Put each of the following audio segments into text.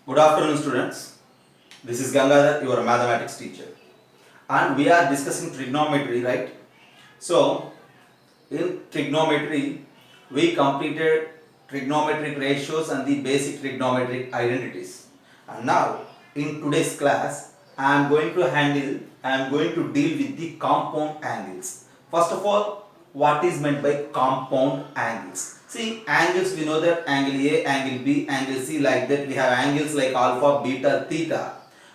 Good afternoon, students. This is Gangadhar, your mathematics teacher, and we are discussing trigonometry, right? So, in trigonometry, we completed trigonometric ratios and the basic trigonometric identities. And now, in today's class, I am going to deal with the compound angles. First of all, what is meant by compound angles? See, angles, we know that angle A, angle B, angle C, like that. We have angles like alpha, beta, theta,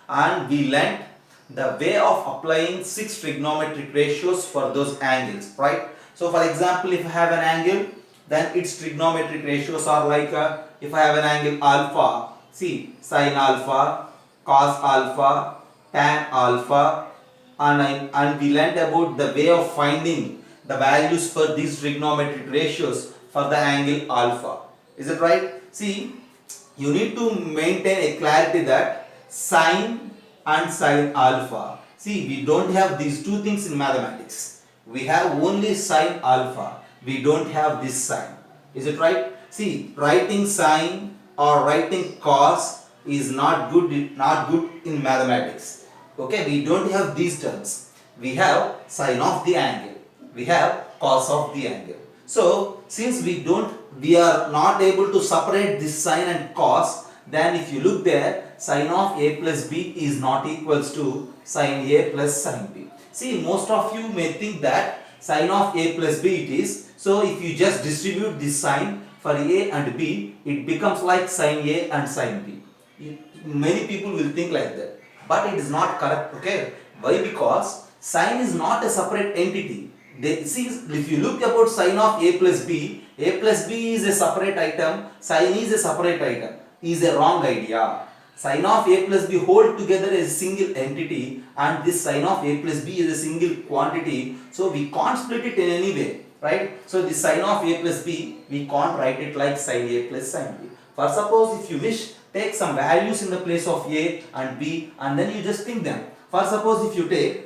and we learnt the way of applying 6 trigonometric ratios for those angles, right? So for example, if I have an angle, then its trigonometric ratios are like if I have an angle alpha, see, sin alpha, cos alpha, tan alpha, and we learnt about the way of finding the values for these trigonometric ratios for the angle alpha. Is it right? See, you need to maintain a clarity that sine and sine alpha. See, we don't have these two things in mathematics. We have only sine alpha. We don't have this sine. Is it right? See, writing sine or writing cos is not good in mathematics. Okay, we don't have these terms. We have sine of the angle. We have cos of the angle. So, since we are not able to separate this sine and cos, then if you look there, sine of a plus b is not equals to sine a plus sine b. See, most of you may think that sine of a plus b it is. So, if you just distribute this sine for a and b, it becomes like sine a and sine b. Many people will think like that, but it is not correct. Okay, why? Because sine is not a separate entity. See, if you look about sine of a plus b is a separate item, sine is a separate item, is a wrong idea. Sine of a plus b hold together as a single entity, and this sine of a plus b is a single quantity, so we can't split it in any way, right? So this sine of a plus b, we can't write it like sine a plus sine b. For suppose if you wish, take some values in the place of a and b, and then you just think them. For suppose if you take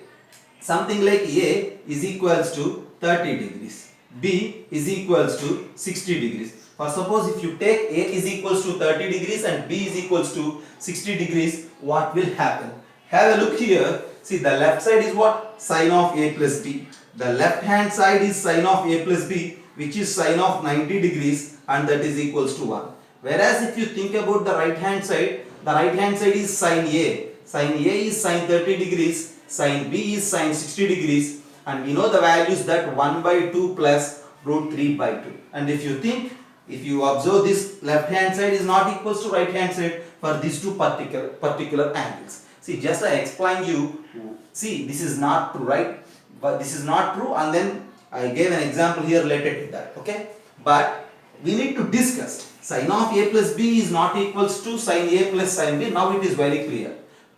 something like a is equals to 30 degrees, b is equals to 60 degrees. For suppose if you take a is equals to 30 degrees and b is equals to 60 degrees, what will happen? Have a look here. See, the left side is what? Sine of a plus b. The left hand side is sine of a plus b, which is sine of 90 degrees, and that is equals to 1. Whereas if you think about the right hand side, the right hand side is sine a. Sine a is sine 30 degrees, sine b is sine 60 degrees, and we know the values that 1 by 2 plus root 3 by 2. And if you think, if you observe, this left hand side is not equals to right hand side for these two particular angles. See, just I explain you, see, this is not true, right? But this is not true, and then I gave an example here related to that, okay? But we need to discuss sine of a plus b is not equals to sine a plus sine b. Now it is very clear.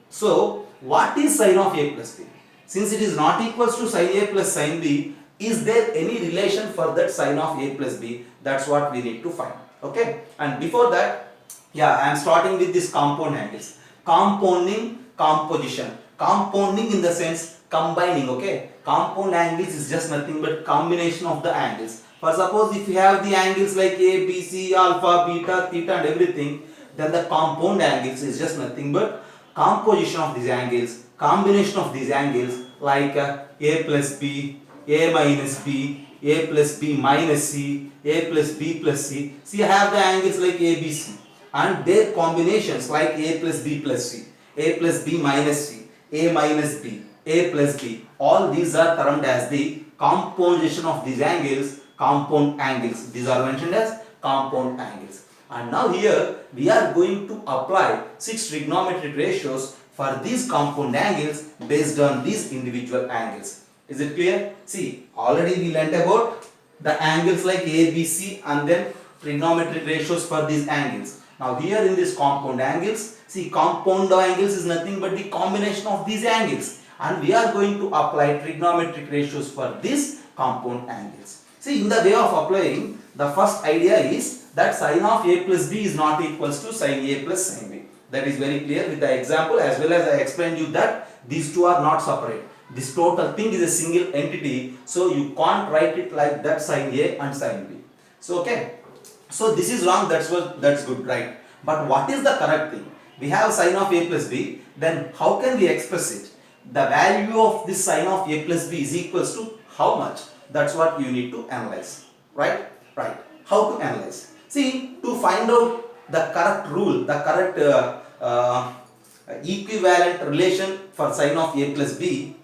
So, what is sine of a plus b? Since it is not equals to sine a plus sine b, is there any relation for that sine of a plus b? That's what we need to find. Okay? And before that, yeah, I am starting with this compound angles. Compounding, composition. Compounding in the sense combining, okay? Compound angles is just nothing but combination of the angles. For suppose if you have the angles like a, b, c, alpha, beta, theta and everything, then the compound angles is just nothing but composition of these angles, combination of these angles like a plus b, a minus b, a plus b minus c, a plus b plus c. See, I have the angles like a, b, c, and their combinations like a plus b plus c, a plus b minus c, a minus b, a plus b. All these are termed as the composition of these angles, compound angles. These are mentioned as compound angles. And now here we are going to apply 6 trigonometric ratios for these compound angles based on these individual angles. Is it clear? See, already we learnt about the angles like A, B, C, and then trigonometric ratios for these angles. Now here in this compound angles, see, compound angles is nothing but the combination of these angles, and we are going to apply trigonometric ratios for these compound angles. See, in the way of applying, the first idea is that sine of a plus b is not equals to sine a plus sine b. That is very clear with the example, as well as I explained you that these two are not separate. This total thing is a single entity, so you can't write it like that sine a and sine b. So okay, so this is wrong, that's good, right? But what is the correct thing? we have sine of a plus b, then how can we express it? The value of this sine of a plus b is equals to how much? That's what you need to analyze, right? Right. How to analyze? See, to find out the correct rule, the correct equivalent relation for sine of a plus b,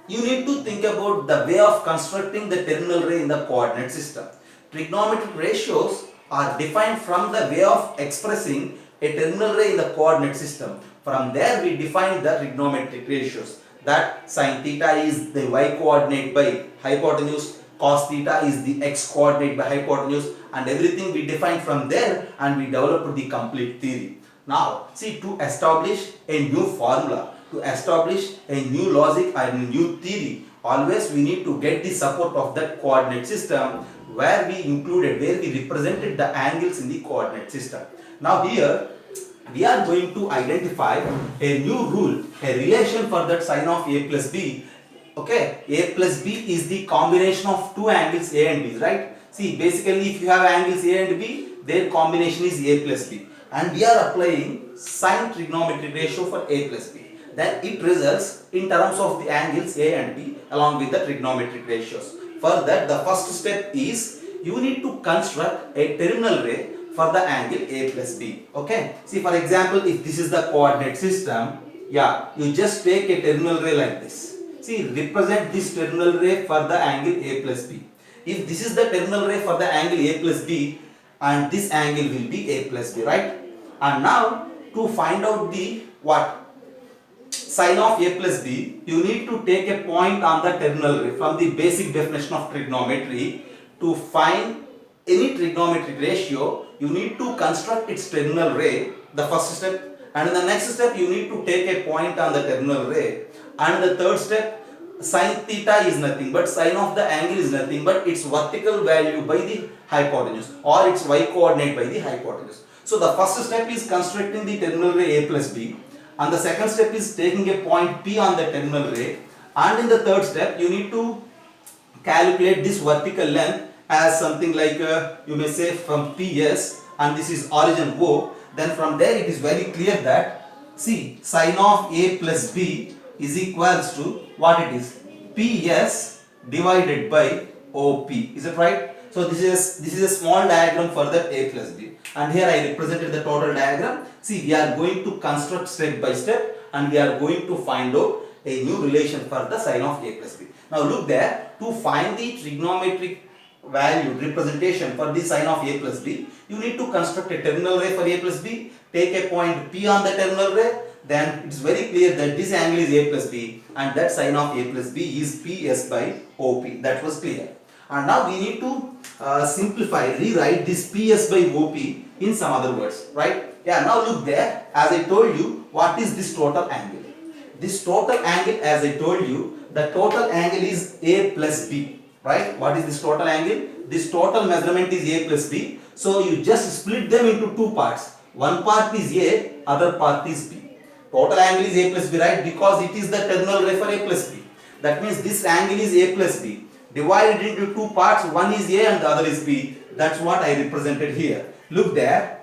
you need to think about the way of constructing the terminal ray in the coordinate system. Trigonometric ratios are defined from the way of expressing a terminal ray in the coordinate system. From there we define the trigonometric ratios, that sin theta is the y coordinate by hypotenuse, cos theta is the x coordinate by hypotenuse, and everything we define from there, and we develop the complete theory. Now see, to establish a new formula, to establish a new logic and a new theory, always we need to get the support of that coordinate system where we represented the angles in the coordinate system. Now here we are going to identify a new rule, a relation for that sine of a plus b. Okay, a plus b is the combination of two angles a and b, right? See, basically if you have angles a and b, their combination is a plus b, and we are applying sine trigonometric ratio for a plus b. Then it results in terms of the angles a and b along with the trigonometric ratios. For that, the first step is you need to construct a terminal ray for the angle a plus b. Okay, see, for example, if this is the coordinate system, yeah, you just take a terminal ray like this. See, represent this terminal ray for the angle a plus b. If this is the terminal ray for the angle a plus b, and this angle will be a plus b, right? And now to find out the what? Sine of a plus b, you need to take a point on the terminal ray. From the basic definition of trigonometry, to find any trigonometric ratio, you need to construct its terminal ray, the first step, and in the next step you need to take a point on the terminal ray, and the third step, sine theta is nothing but sine of the angle is nothing but its vertical value by the hypotenuse, or its y coordinate by the hypotenuse. So the first step is constructing the terminal ray a plus b, and the second step is taking a point P on the terminal ray, and in the third step you need to calculate this vertical length as something like you may say from PS, and this is origin O. Then from there it is very clear that, see, sine of A plus B is equals to what it is, PS divided by OP. Is it right? So this is a small diagram for that A plus B, and here I represented the total diagram. See, we are going to construct step by step, and we are going to find out a new relation for the sine of A plus B. Now look there, to find the trigonometric value representation for the sine of A plus B, you need to construct a terminal ray for A plus B, take a point P on the terminal ray, then it is very clear that this angle is A plus B, and that sine of A plus B is PS by OP. That was clear. And now we need to simplify, rewrite this PS by OP in some other words, right? Yeah, now look there, as I told you, what is this total angle? This total angle, as I told you, the total angle is A plus B, right? What is this total angle? This total measurement is A plus B. So you just split them into two parts. One part is A, other part is B. Total angle is A plus B, right? Because it is the terminal ray for A plus B. That means this angle is A plus B. Divided into two parts, one is A and the other is B. That's what I represented here. Look there.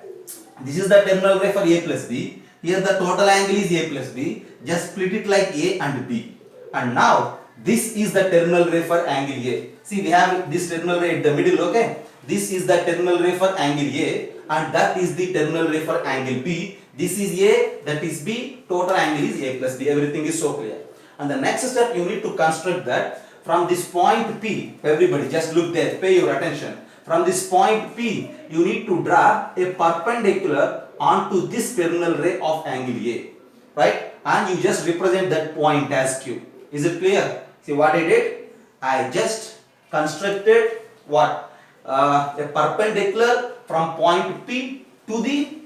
This is the terminal ray for A plus B. Here the total angle is A plus B. Just split it like A and B. And now this is the terminal ray for angle A. See, we have this terminal ray at the middle, okay? This is the terminal ray for angle A, and that is the terminal ray for angle B. This is A, that is B, total angle is A plus B. Everything is so clear. And the next step, you need to construct that from this point P. Everybody just look there, pay your attention. From this point P, you need to draw a perpendicular onto this terminal ray of angle A, right? And you just represent that point as Q. Is it clear? See what I did? I just constructed what? A perpendicular from point P to the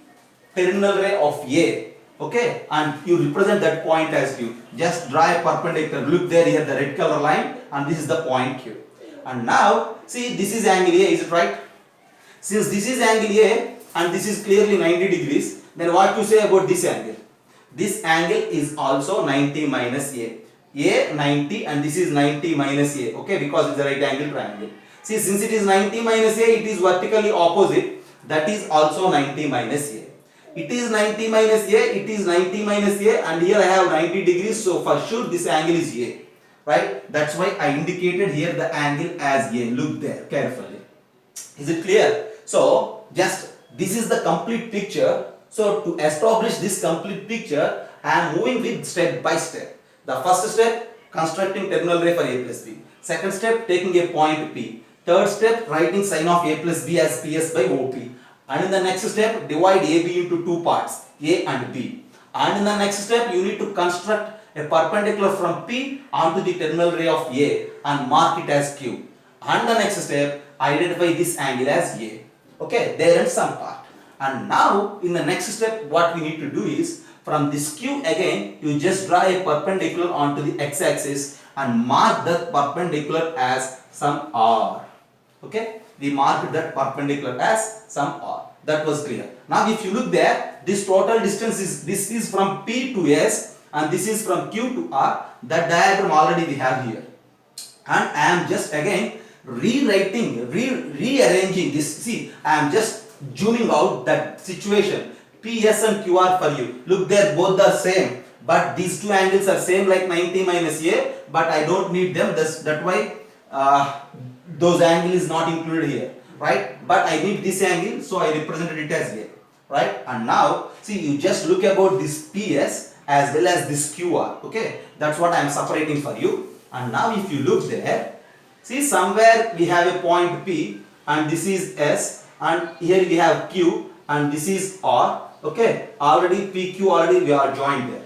terminal ray of A. Okay, and you represent that point as Q. Just draw a perpendicular. Look there, here the red color line, and this is the point Q. And now, see, this is angle A, is it right? Since this is angle A and this is clearly 90 degrees, then what to say about this angle? This angle is also 90 minus A. A 90 and this is 90 minus A, okay, because it's a right angle triangle. See, since it is 90 minus A, it is vertically opposite, that is also 90 minus A. It is 90 minus A, it is 90 minus A, and here I have 90 degrees, so for sure this angle is A. Right? That's why I indicated here the angle as A. Look there carefully. Is it clear? So just this is the complete picture. So to establish this complete picture, I am moving with step by step. The first step, constructing terminal ray for A plus B. Second step, taking a point P. Third step, writing sine of A plus B as PS by OP. And in the next step, divide AB into two parts, A and B. And in the next step, you need to construct a perpendicular from P onto the terminal ray of A and mark it as Q. And the next step, identify this angle as A. Okay, there ends some part. And now, in the next step, what we need to do is, from this Q again, you just draw a perpendicular onto the x-axis and mark that perpendicular as some R. Okay, we marked that perpendicular as some R. That was clear. Now, if you look there, this total distance is, this is from P to S and this is from Q to R. That diagram already we have here. And I am just again rearranging this. See, I am just zooming out that situation. PS and QR for you. Look there, both are same. But these two angles are same like 90 minus A. But I don't need them. That's why those angle is not included here. Right? But I need this angle. So I represented it as A. Right? And now, see, you just look about this PS as well as this QR. Okay? That's what I am separating for you. And now if you look there, see somewhere we have a point P and this is S and here we have Q and this is R. Okay, already PQ already we are joined there.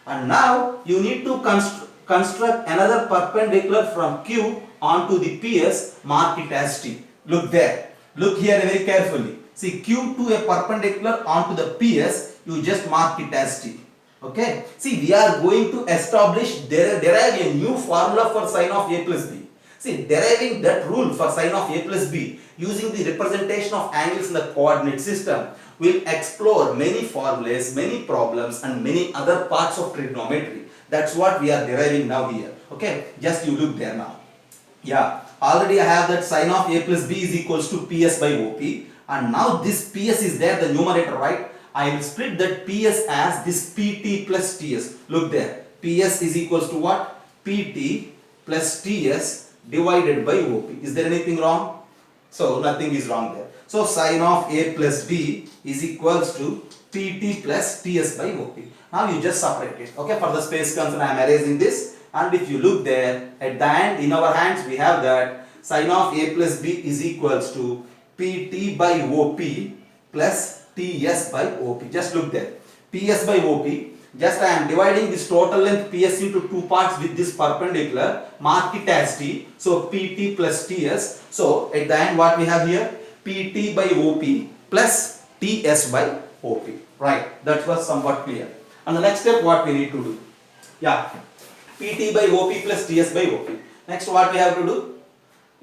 And now you need to construct another perpendicular from Q onto the PS, mark it as T. Look there, look here very carefully. See Q to a perpendicular onto the PS, you just mark it as T. Okay, see we are going to establish, derive a new formula for sine of A plus B. See, deriving that rule for sine of A plus B using the representation of angles in the coordinate system will explore many formulas, many problems and many other parts of trigonometry. That's what we are deriving now here. Okay, just you look there now. Yeah, already I have that sine of A plus B is equals to PS by OP, and now this PS is there, the numerator, right? I will split that PS as this PT plus TS. Look there, PS is equals to what? PT plus TS divided by OP. Is there anything wrong? So nothing is wrong there. So sine of A plus B is equals to PT plus TS by OP. Now you just separate it. Okay, for the space concern I am erasing this, and if you look there at the end in our hands we have that sine of A plus B is equals to PT by OP plus TS by OP. Just look there. PS by OP. Just I am dividing this total length PS into two parts with this perpendicular. Mark it as T. So PT plus TS. So at the end what we have here? PT by OP plus TS by OP. Right. That was somewhat clear. And the next step what we need to do? Yeah. PT by OP plus TS by OP. Next what we have to do?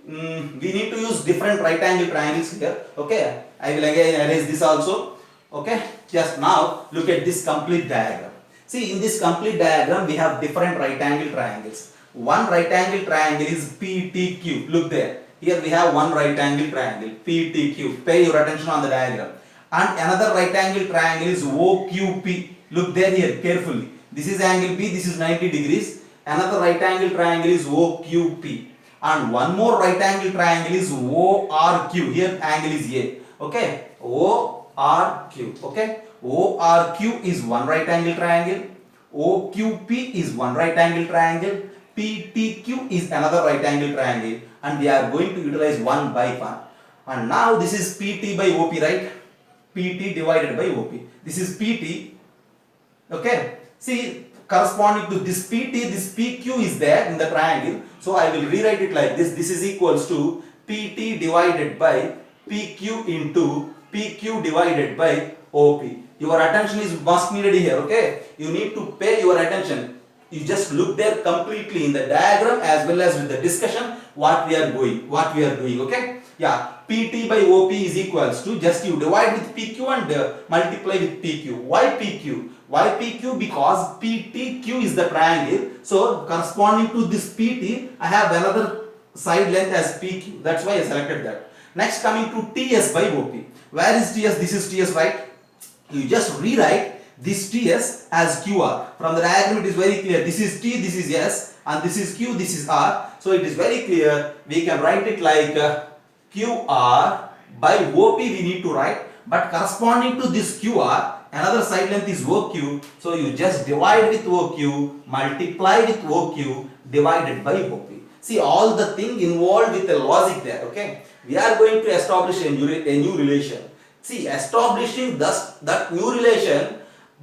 We need to use different right angle triangles here. Okay. I will again erase this also. Okay. Just now look at this complete diagram. See, in this complete diagram we have different right angle triangles. One right angle triangle is PTQ. Look there. Here we have one right angle triangle PTQ. Pay your attention on the diagram. And another right angle triangle is OQP. Look there here carefully. This is angle P. This is 90 degrees. Another right angle triangle is OQP. And one more right angle triangle is ORQ. Here angle is A. Okay. ORQ. Okay. ORQ is one right angle triangle. OQP is one right angle triangle. PTQ is another right angle triangle. And we are going to utilize one by one. And now this is PT by OP, right? PT divided by OP. This is PT. Okay. See, corresponding to this PT, this PQ is there in the triangle. So I will rewrite it like this. This is equals to PT divided by PQ into PQ divided by OP. Your attention is must needed here. Okay. You need to pay your attention. You just look there completely in the diagram as well as with the discussion what we are doing. Okay. Yeah. PT by OP is equals to, just you divide with PQ and multiply with PQ. Why PQ? Why PQ? Because PTQ is the triangle. So corresponding to this PT, I have another side length as PQ. That's why I selected that. Next coming to TS by OP. Where is TS? This is TS, right? you just rewrite this TS as QR. From the diagram it is very clear. This is T, this is S, and this is Q, this is R. So it is very clear. We can write it like QR by OP we need to write, but corresponding to this QR, another side length is OQ. So you just divide with OQ, multiply with OQ, divided by OP. See, all the thing involved with the logic there, okay? We are going to establish a new relation. See, establishing that new relation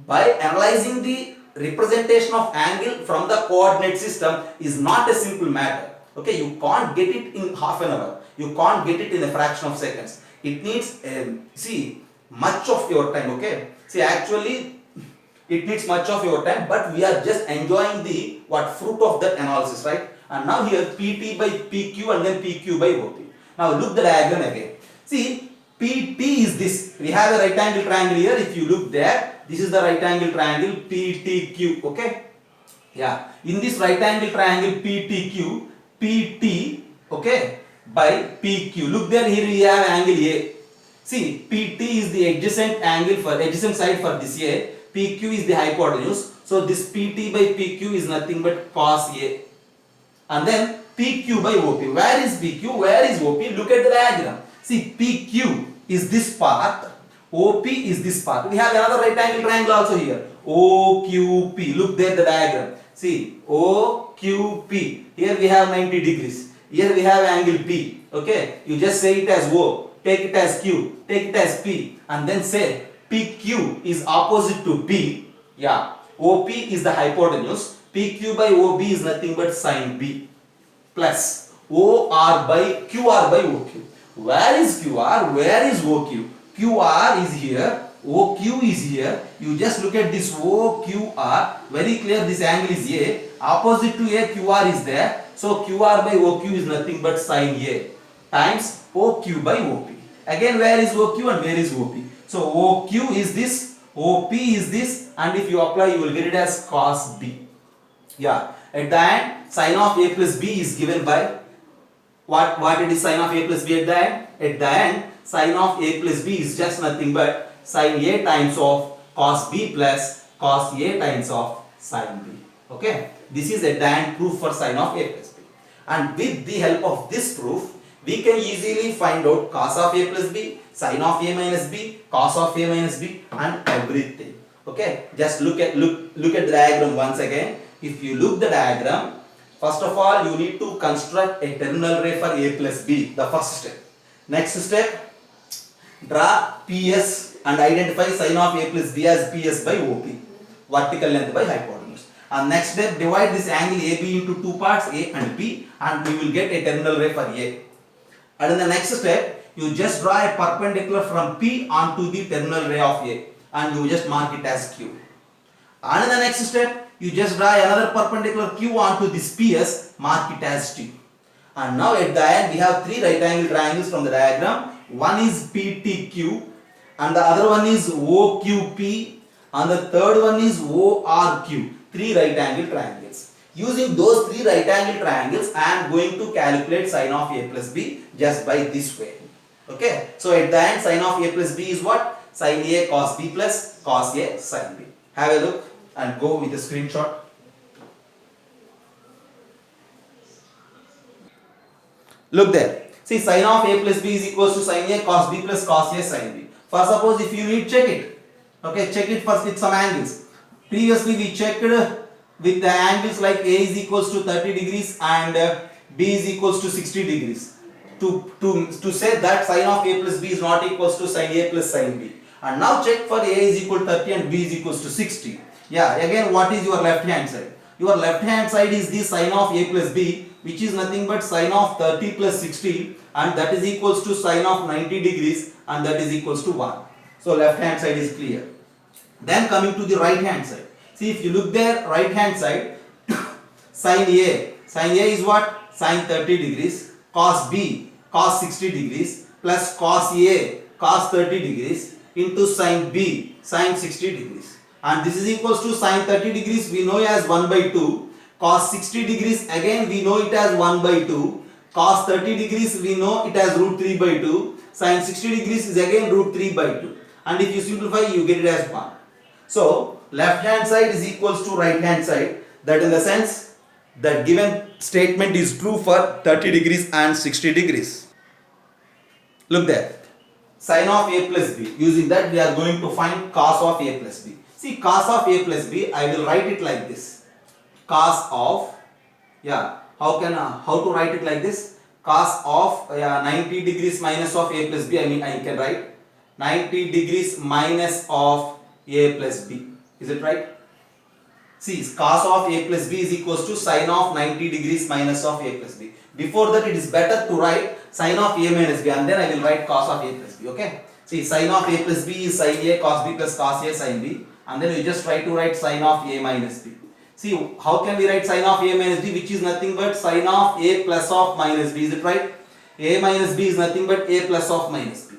by analyzing the representation of angle from the coordinate system is not a simple matter. Okay, you can't get it in half an hour. You can't get it in a fraction of seconds. It needs, much of your time, okay? See, actually, it needs much of your time, but we are just enjoying the fruit of that analysis, right? And now here PT by PQ and then PQ by OP. Now look the diagram again. See, PT is this. We have a right angle triangle here. If you look there, this is the right angle triangle PTQ, okay? Yeah, in this right angle triangle PTQ, PT, okay, by PQ. Look there, here we have angle A. See, PT is the adjacent side for this A. PQ is the hypotenuse. So this PT by PQ is nothing but cos A. And then PQ by OP. Where is PQ? Where is OP? Look at the diagram. See, PQ is this part. OP is this part. We have another right angle triangle also here. OQP. Look there the diagram. See, OQP. Here we have 90 degrees. Here we have angle P. Okay. You just say it as O. Take it as Q. Take it as P. And then say PQ is opposite to P. Yeah. OP is the hypotenuse. PQ by OB is nothing but sine B plus OR by QR by OQ. Where is QR? Where is OQ? QR is here. OQ is here. You just look at this OQR. Very clear this angle is A. Opposite to A, QR is there. So QR by OQ is nothing but sine A times OQ by OP. Again, where is OQ and where is OP? So OQ is this, OP is this, and if you apply, you will get it as cos B. Yeah, at the end, sine of A plus B is given by what it is sine of A plus B at the end? At the end, sine of A plus B is just nothing but sine A times of cos B plus cos A times of sine B. Okay, this is at the end proof for sine of A plus B. And with the help of this proof, we can easily find out cos of A plus B, sine of A minus B, cos of A minus B, and everything. Okay, just look at the diagram once again. If you look the diagram, first of all you need to construct a terminal ray for A plus B, the first step. Next step, draw PS and identify sine of A plus B as PS by OP, vertical length by hypotenuse. And next step, divide this angle AB into two parts, A and B, and we will get a terminal ray for A. And in the next step, you just draw a perpendicular from P onto the terminal ray of A, and you just mark it as Q. And in the next step, you just draw another perpendicular Q onto this PS, mark it as T. And now at the end, we have three right angle triangles from the diagram. One is PTQ, and the other one is OQP, and the third one is ORQ. Three right angle triangles. Using those three right angle triangles, I am going to calculate sine of A plus B just by this way. Okay. So at the end, sine of A plus B is what? Sine A cos B plus cos A sine B. Have a look and go with the screenshot. Look there. See, sine of A plus B is equals to sine A cos B plus cos A sine B. For suppose if you need, check it. Okay, check it first with some angles. Previously we checked with the angles like A is equals to 30 degrees and B is equals to 60 degrees. To say that sine of A plus B is not equals to sine A plus sine B. And now check for A is equal to 30 and B is equals to 60. Yeah, again what is your left hand side? Your left hand side is the sine of A plus B, which is nothing but sine of 30 plus 60, and that is equals to sine of 90 degrees, and that is equals to 1. So left hand side is clear. Then coming to the right hand side. See, if you look there, right hand side, sine A. Sine A is what? Sine 30 degrees. Cos B, cos 60 degrees, plus cos A, cos 30 degrees, into sine B, sine 60 degrees. And this is equals to sine 30 degrees, we know as 1 by 2. Cos 60 degrees, again we know it as 1 by 2. Cos 30 degrees, we know it as root 3 by 2. Sine 60 degrees is again root 3 by 2. and if you simplify you get it as 1. So left hand side is equals to right hand side, that in the sense that given statement is true for 30 degrees and 60 degrees. Look there, sin of a plus b, using that we are going to find cos of a plus b. See, cos of a plus b, I will write it like this, cos of, how to write it like this, cos of 90 degrees minus of a plus b, I can write 90 degrees minus of a plus b. Is it right? See, cos of a plus b is equals to sin of 90 degrees minus of a plus b. Before that, it is better to write sin of a minus b, and then I will write cos of a plus b. Okay. See, sin of a plus b is sin a cos b plus cos a sin b, and then you just try to write sin of a minus b. See, how can we write sin of a minus b, which is nothing but sin of a plus of minus b? Is it right? A minus b is nothing but a plus of minus b,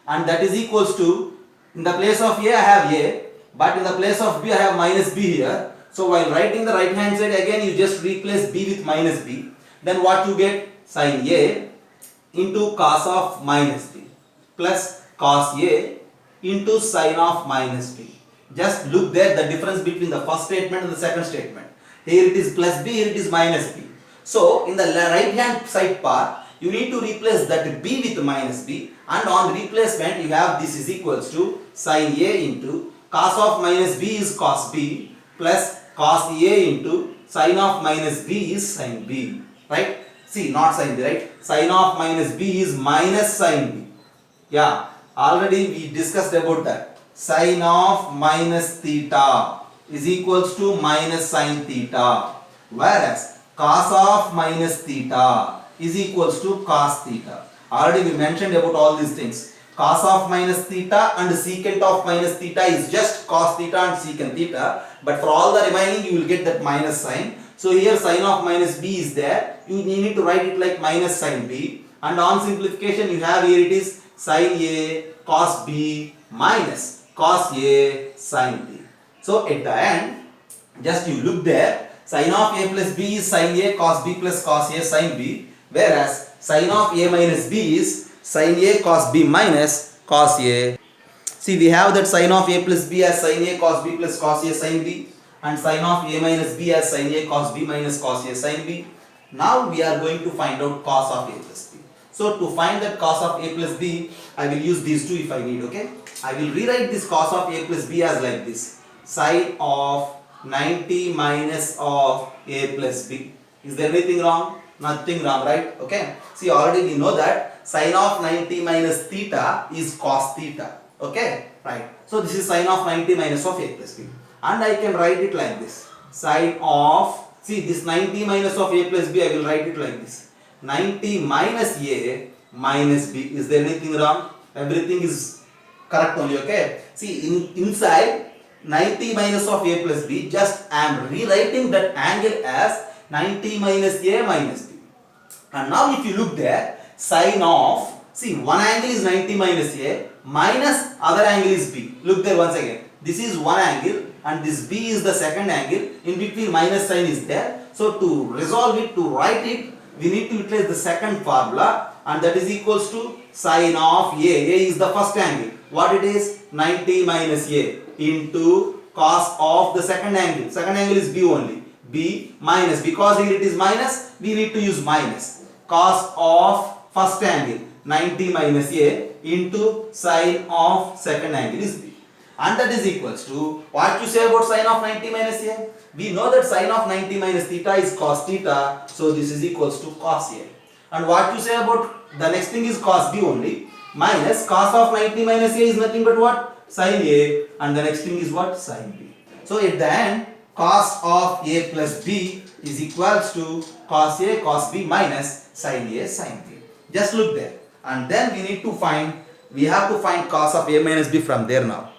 and that is equals to, in the place of a I have a, but in the place of b I have minus b here. So while writing the right hand side, again you just replace b with minus b. Then what you get? Sin a into cos of minus b plus cos a into sin of minus b. Just look there, the difference between the first statement and the second statement. Here it is plus b, here it is minus b. So in the right hand side part, you need to replace that b with minus b, and on replacement you have this is equals to sin a into cos of minus b is cos b plus cos a into sin of minus b is sin b, right? See, not sin b, right? Sin of minus b is minus sin b. Yeah, already we discussed about that. Sin of minus theta is equals to minus sin theta, whereas cos of minus theta is equals to cos theta. Already we mentioned about all these things. Cos of minus theta and secant of minus theta is just cos theta and secant theta, but for all the remaining you will get that minus sign. So here sin of minus b is there, you need to write it like minus sin b, and on simplification you have here it is sin a cos b minus cos a sin b. So at the end, just you look there, sin of a plus b is sin a cos b plus cos a sin b, whereas sin of a minus b is sin a cos b minus cos a. See, we have that sin of a plus b as sin a cos b plus cos a sin b, and sin of a minus b as sin a cos b minus cos a sin b. Now we are going to find out cos of a plus b. So to find that cos of a plus b, I will use these two if I need. Okay, I will rewrite this cos of a plus b as like this, sin of 90 minus of a plus b. Is there anything wrong? Nothing wrong, right? Okay. See, already we know that sin of 90 minus theta is cos theta. Okay, right. So this is sin of 90 minus of a plus b, and I can write it like this, sin of, see this 90 minus of a plus b, I will write it like this, 90 minus a minus b. Is there anything wrong? Everything is correct only. Okay. See, inside 90 minus of a plus b, just I am rewriting that angle as 90 minus a minus b. And now if you look there, sin of, see, one angle is 90 minus a minus other angle is b. Look there once again. This is one angle and this b is the second angle. In between minus sign is there. So to resolve it, to write it, we need to utilize the second formula, and that is equals to sin of a. A is the first angle. What it is? 90 minus a into cos of the second angle. Second angle is b only. B minus, because here it is minus, we need to use minus. Cos of first angle 90 minus a into sin of second angle is b, and that is equals to, what you say about sin of 90 minus a? We know that sin of 90 minus theta is cos theta, so this is equals to cos a. And what you say about the next thing is cos b only, minus cos of 90 minus a is nothing but what? Sin a, and the next thing is what? Sin b. So at the end, cos of a plus b is equals to cos a cos b minus sin a sin b. Just look there, and then we need to find, we have to find cos of a minus b from there now.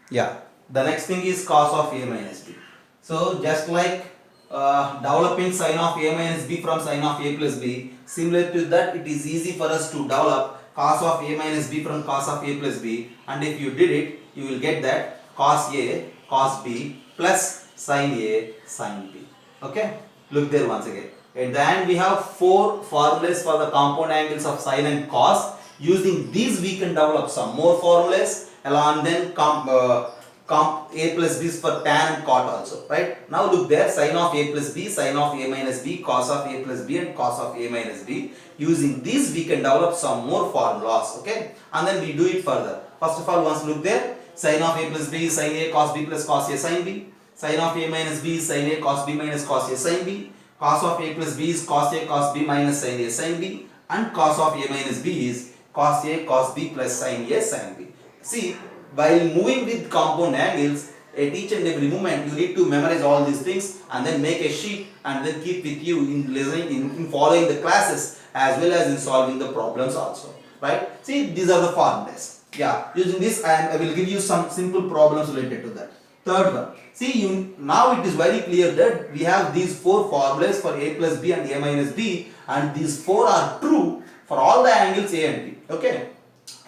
Yeah, the next thing is cos of a minus b. So just like developing sin of a minus b from sin of a plus b, similar to that, it is easy for us to develop cos of a minus b from cos of a plus b, and if you did it, you will get that cos a cos b plus sin a sin b. Okay, look there once again. At the end, we have four formulas for the compound angles of sin and cos. Using these we can develop some more formulas and then comp a plus b is for tan and cot also, right? Now look there, sine of a plus b, sine of a minus b, cos of a plus b and cos of a minus b. Using these we can develop some more formulas, okay? And then we do it further. First of all, once look there, sine of a plus b is sine a cos b plus cos a sine b, sine of a minus b is sine a cos b minus cos a sine b, cos of a plus b is cos a cos b minus sine a sine b, and cos of a minus b is cos a cos b plus sine a sine b. See, while moving with compound angles, at each and every moment you need to memorize all these things and then make a sheet and then keep with you in listening, in following the classes as well as in solving the problems also, right? See, these are the formulas. Yeah, using this I will give you some simple problems related to that. Third one, see, now it is very clear that we have these four formulas for a plus b and a minus b, and these four are true for all the angles a and b, okay?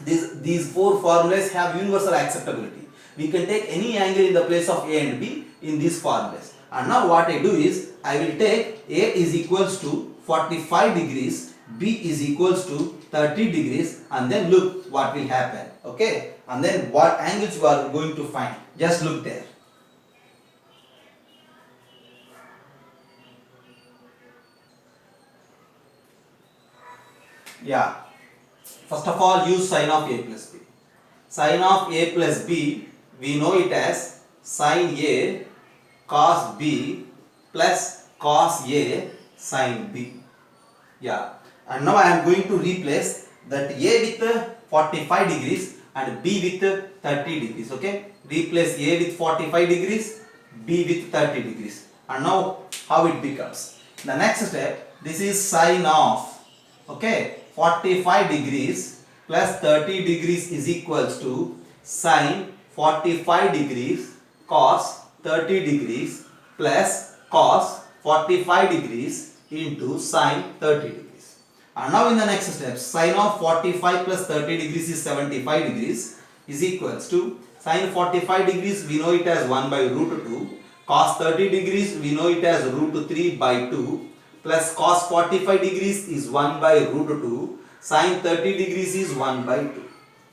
These four formulas have universal acceptability. We can take any angle in the place of a and b in these formulas. And now what I do is, I will take a is equals to 45 degrees, b is equals to 30 degrees, and then look what will happen, okay? And then what angles you are going to find. Just look there. Yeah. First of all, use sine of a plus b. Sine of a plus b, we know it as sine a cos b plus cos a sine b. Yeah. And now I am going to replace that a with 45 degrees and b with 30 degrees. Okay. Replace a with 45 degrees, b with 30 degrees. And now how it becomes. The next step, this is sine of, okay, 45 degrees plus 30 degrees is equals to sine 45 degrees cos 30 degrees plus cos 45 degrees into sine 30 degrees. And now in the next step, sine of 45 plus 30 degrees is 75 degrees is equals to sine 45 degrees, we know it as 1 by root 2, cos 30 degrees, we know it as root 3 by 2, plus cos 45 degrees is 1 by root 2, sine 30 degrees is 1 by 2.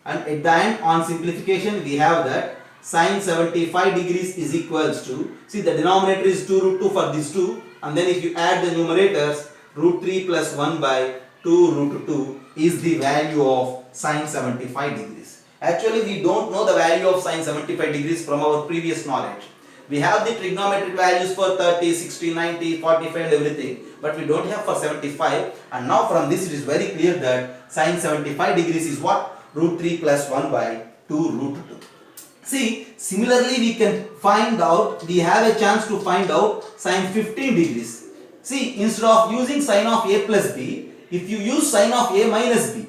And at the end, on simplification, we have that sine 75 degrees is equals to, see, the denominator is 2 root 2 for these two, and then if you add the numerators, root 3 plus 1 by 2 root 2 is the value of sine 75 degrees. Actually, we don't know the value of sine 75 degrees from our previous knowledge. We have the trigonometric values for 30, 60, 90, 45 and everything, but we don't have for 75. And now from this it is very clear that sine 75 degrees is what? Root 3 plus 1 by 2 root 2. See, similarly we can find out, we have a chance to find out sine 15 degrees. See, instead of using sine of a plus b, if you use sine of a minus b,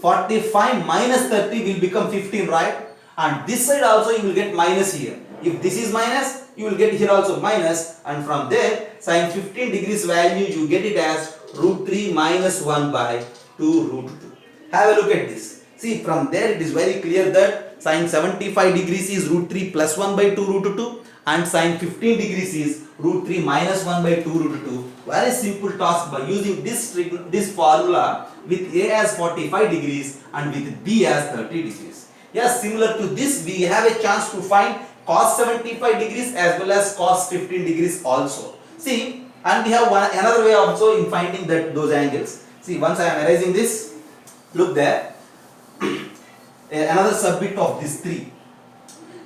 45 minus 30 will become 15, right? And this side also you will get minus here. If this is minus, you will get here also minus, and from there sine 15 degrees value you get it as root 3 minus 1 by 2 root 2. Have a look at this. See, from there it is very clear that sine 75 degrees is root 3 plus 1 by 2 root 2 and sine 15 degrees is root 3 minus 1 by 2 root 2. Very simple task by using this formula with a as 45 degrees and with b as 30 degrees. Yes, similar to this we have a chance to find cos 75 degrees as well as cos 15 degrees also. See, and we have another way also in finding that those angles. See, once I am erasing this, look there, another subbit of these three.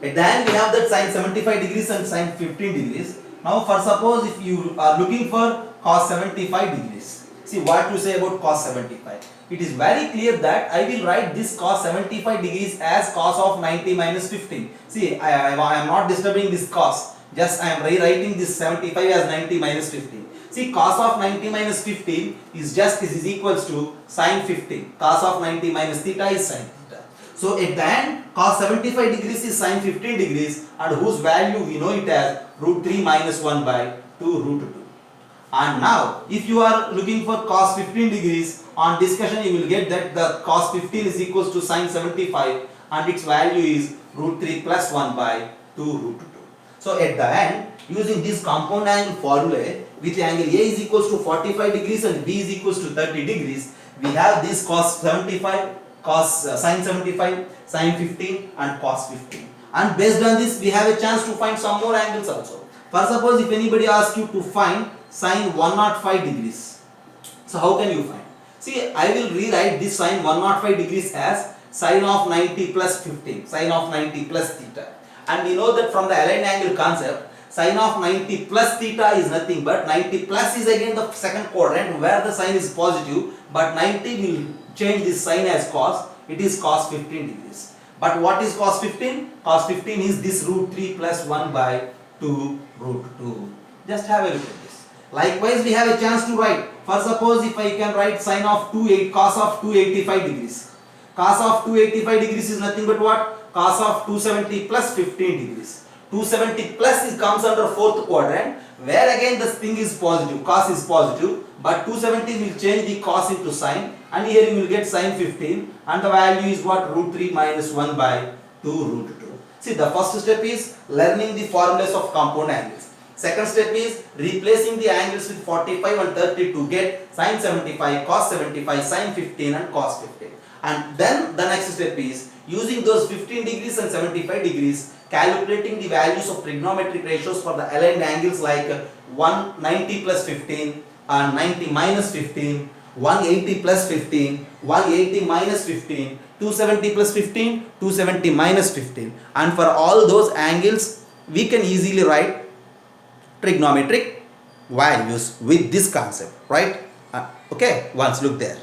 At the end we have that sine 75 degrees and sine 15 degrees. Now for suppose if you are looking for cos 75 degrees, see what to say about cos 75. It is very clear that I will write this cos 75 degrees as cos of 90 minus 15. See, I am not disturbing this cos, just I am rewriting this 75 as 90 minus 15. See, cos of 90 minus 15 is just, this is equals to sine 15. Cos of 90 minus theta is sine theta. So at the end, cos 75 degrees is sine 15 degrees and whose value we know it as root 3 minus 1 by 2 root 2. And now, if you are looking for cos 15 degrees, on discussion you will get that the cos 15 is equals to sine 75 and its value is root 3 plus 1 by 2 root 2. So at the end, using this compound angle formula with angle A is equals to 45 degrees and B is equals to 30 degrees, we have this cos 75 sin 75, sin 15 and cos 15. And based on this we have a chance to find some more angles also. For suppose if anybody asks you to find sin 105 degrees. So how can you find? See, I will rewrite this sin 105 degrees as sin of 90 plus 15, sin of 90 plus theta. And we know that from the aligned angle concept, sin of 90 plus theta is nothing but 90 plus is again the second quadrant where the sign is positive, but 90 will change this sign as cos, it is cos 15 degrees. But what is cos 15? Cos 15 is this root 3 plus 1 by 2 root 2. Just have a look at this. Likewise, we have a chance to write. For suppose if I can write sin of cos of 285 degrees. Cos of 285 degrees is nothing but what? Cos of 270 plus 15 degrees. 270 plus comes under fourth quadrant where again this thing is positive, cos is positive, but 270 will change the cos into sin, and here you will get sin 15 and the value is what? Root 3 minus 1 by 2 root 2. See, the first step is learning the formulas of compound angles. Second step is replacing the angles with 45 and 30 to get sin 75, cos 75, sin 15 and cos 15. And then the next step is using those 15 degrees and 75 degrees, calculating the values of trigonometric ratios for the aligned angles like 190 plus 15 and 90 minus 15, 180 plus 15, 180 minus 15, 270 plus 15, 270 minus 15. And for all those angles, we can easily write trigonometric values with this concept, right? Okay, once look there.